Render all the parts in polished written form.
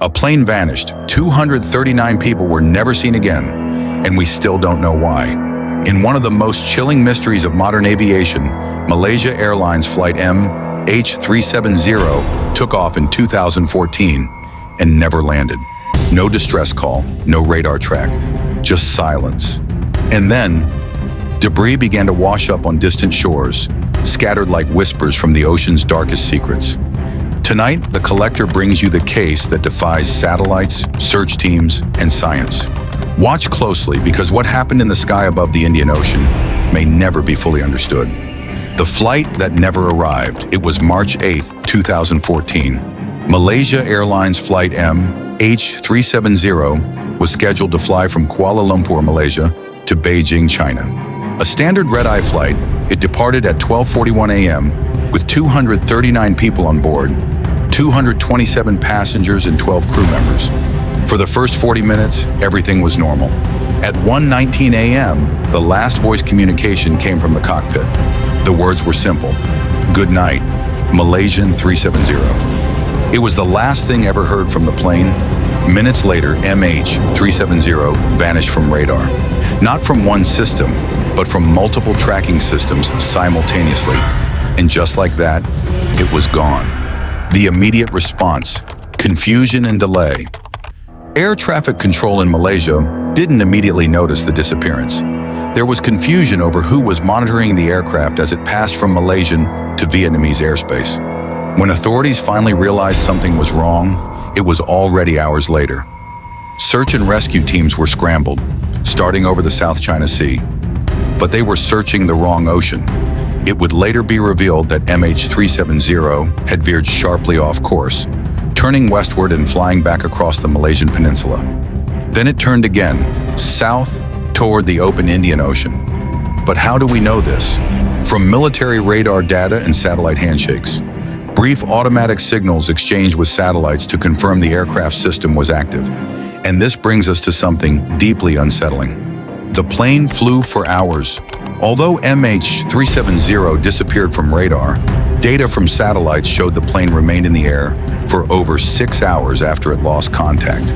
A plane vanished, 239 people were never seen again, and we still don't know why. In one of the most chilling mysteries of modern aviation, Malaysia Airlines Flight MH370 took off in 2014 and never landed. No distress call, no radar track, just silence. And then, debris began to wash up on distant shores, scattered like whispers from the ocean's darkest secrets. Tonight, the Collector brings you the case that defies satellites, search teams, and science. Watch closely, because what happened in the sky above the Indian Ocean may never be fully understood. The flight that never arrived. It was March 8, 2014. Malaysia Airlines Flight MH370 was scheduled to fly from Kuala Lumpur, Malaysia, to Beijing, China. A standard red-eye flight, it departed at 12:41 a.m. with 239 people on board, 227 passengers and 12 crew members. For the first 40 minutes, everything was normal. At 1:19 a.m., the last voice communication came from the cockpit. The words were simple: "Good night, Malaysian 370." It was the last thing ever heard from the plane. Minutes later, MH370 vanished from radar. Not from one system, but from multiple tracking systems simultaneously. And just like that, it was gone. The immediate response: confusion and delay. Air traffic control in Malaysia didn't immediately notice the disappearance. There was confusion over who was monitoring the aircraft as it passed from Malaysian to Vietnamese airspace. When authorities finally realized something was wrong, it was already hours later. Search and rescue teams were scrambled, starting over the South China Sea. But they were searching the wrong ocean. It would later be revealed that MH370 had veered sharply off course, turning westward and flying back across the Malaysian peninsula. Then it turned again, south toward the open Indian Ocean. But how do we know this? From military radar data and satellite handshakes. Brief automatic signals exchanged with satellites to confirm the aircraft system was active. And this brings us to something deeply unsettling. The plane flew for hours. Although MH370 disappeared from radar, data from satellites showed the plane remained in the air for over 6 hours after it lost contact.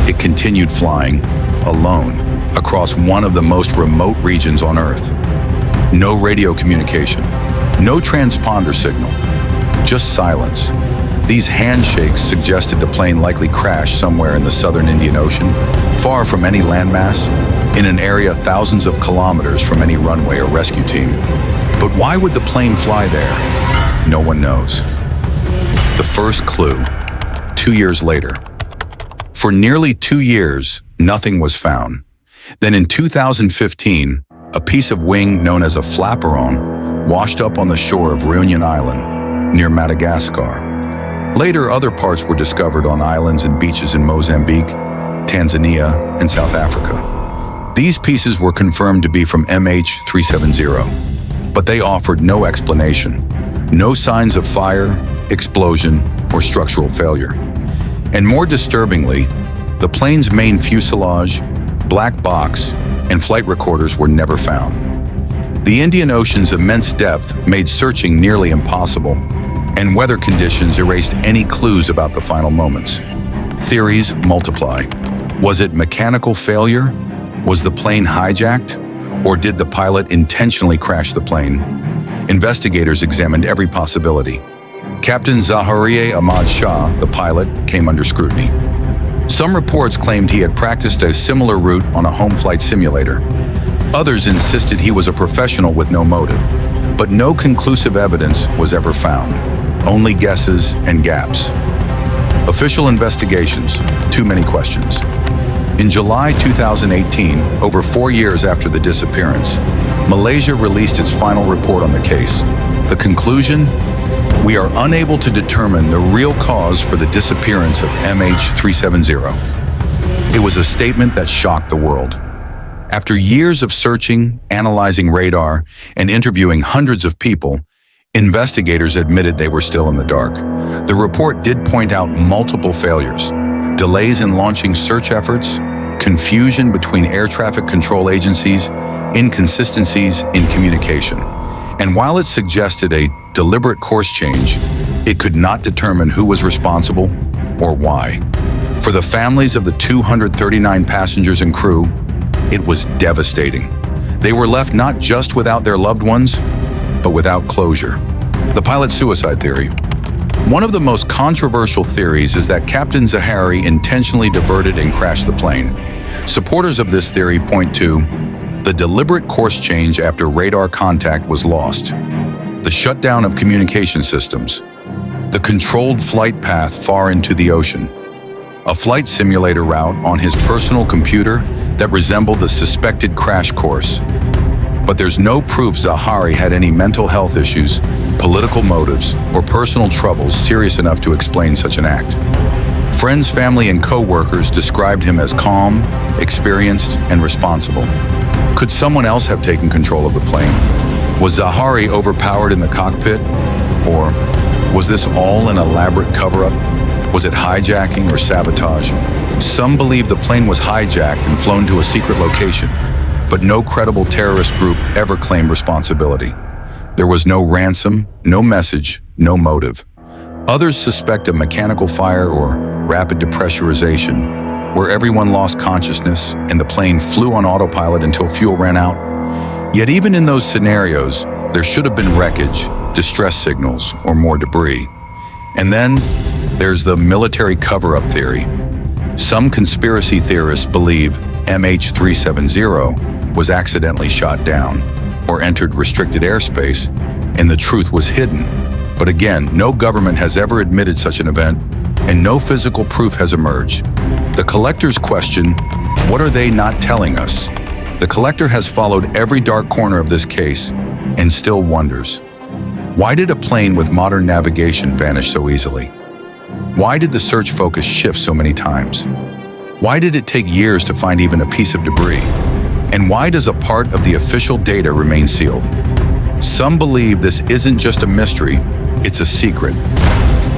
It continued flying, alone, across one of the most remote regions on Earth. No radio communication, no transponder signal, just silence. These handshakes suggested the plane likely crashed somewhere in the southern Indian Ocean, far from any landmass, in an area thousands of kilometers from any runway or rescue team. But why would the plane fly there? No one knows. The first clue, 2 years later. For nearly 2 years, nothing was found. Then in 2015, a piece of wing known as a flaperon washed up on the shore of Réunion Island, near Madagascar. Later, other parts were discovered on islands and beaches in Mozambique, Tanzania, and South Africa. These pieces were confirmed to be from MH370, but they offered no explanation, no signs of fire, explosion, or structural failure. And more disturbingly, the plane's main fuselage, black box, and flight recorders were never found. The Indian Ocean's immense depth made searching nearly impossible, and weather conditions erased any clues about the final moments. Theories multiply. Was it mechanical failure? Was the plane hijacked? Or did the pilot intentionally crash the plane? Investigators examined every possibility. Captain Zaharieh Ahmad Shah, the pilot, came under scrutiny. Some reports claimed he had practiced a similar route on a home flight simulator. Others insisted he was a professional with no motive, but no conclusive evidence was ever found. Only guesses and gaps. Official investigations, too many questions. In July 2018, over 4 years after the disappearance, Malaysia released its final report on the case. The conclusion? We are unable to determine the real cause for the disappearance of MH370. It was a statement that shocked the world. After years of searching, analyzing radar, and interviewing hundreds of people, investigators admitted they were still in the dark. The report did point out multiple failures, delays in launching search efforts, confusion between air traffic control agencies, inconsistencies in communication. And while it suggested a deliberate course change, it could not determine who was responsible or why. For the families of the 239 passengers and crew, it was devastating. They were left not just without their loved ones, but without closure. The pilot's suicide theory. One of the most controversial theories is that Captain Zahari intentionally diverted and crashed the plane. Supporters of this theory point to the deliberate course change after radar contact was lost, the shutdown of communication systems, the controlled flight path far into the ocean, a flight simulator route on his personal computer that resembled the suspected crash course. But there's no proof Zahari had any mental health issues, political motives, or personal troubles serious enough to explain such an act. Friends, family, and co-workers described him as calm, experienced, and responsible. Could someone else have taken control of the plane? Was Zahari overpowered in the cockpit? Or was this all an elaborate cover-up? Was it hijacking or sabotage? Some believe the plane was hijacked and flown to a secret location, but no credible terrorist group ever claimed responsibility. There was no ransom, no message, no motive. Others suspect a mechanical fire or rapid depressurization, where everyone lost consciousness and the plane flew on autopilot until fuel ran out. Yet even in those scenarios, there should have been wreckage, distress signals, or more debris. And then there's the military cover-up theory. Some conspiracy theorists believe MH370 was accidentally shot down or entered restricted airspace, and the truth was hidden. But again, no government has ever admitted such an event, and no physical proof has emerged. The collector's question, what are they not telling us? The collector has followed every dark corner of this case and still wonders. Why did a plane with modern navigation vanish so easily? Why did the search focus shift so many times? Why did it take years to find even a piece of debris? And why does a part of the official data remain sealed? Some believe this isn't just a mystery, it's a secret.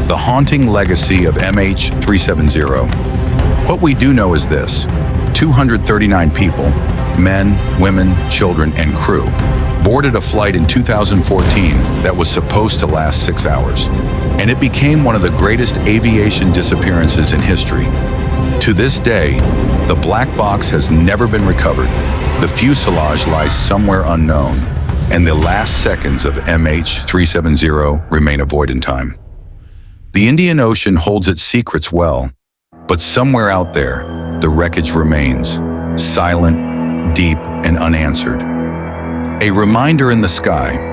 The haunting legacy of MH370. What we do know is this: 239 people, men, women, children, and crew, boarded a flight in 2014 that was supposed to last 6 hours. And it became one of the greatest aviation disappearances in history. To this day, the black box has never been recovered. The fuselage lies somewhere unknown, and the last seconds of MH370 remain a void in time. The Indian Ocean holds its secrets well, but somewhere out there, the wreckage remains, silent, deep, and unanswered. A reminder in the sky.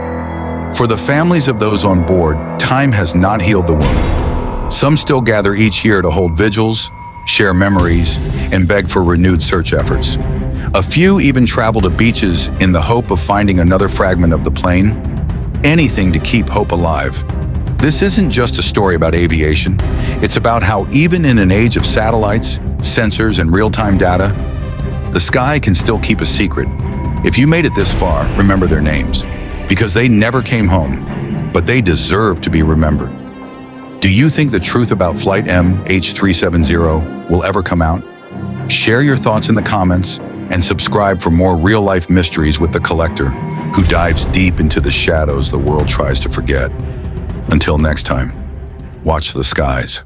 For the families of those on board, time has not healed the wound. Some still gather each year to hold vigils, share memories, and beg for renewed search efforts. A few even travel to beaches in the hope of finding another fragment of the plane. Anything to keep hope alive. This isn't just a story about aviation. It's about how even in an age of satellites, sensors, and real-time data, the sky can still keep a secret. If you made it this far, remember their names, because they never came home, but they deserve to be remembered. Do you think the truth about Flight MH370 will ever come out? Share your thoughts in the comments and subscribe for more real-life mysteries with the collector who dives deep into the shadows the world tries to forget. Until next time, watch the skies.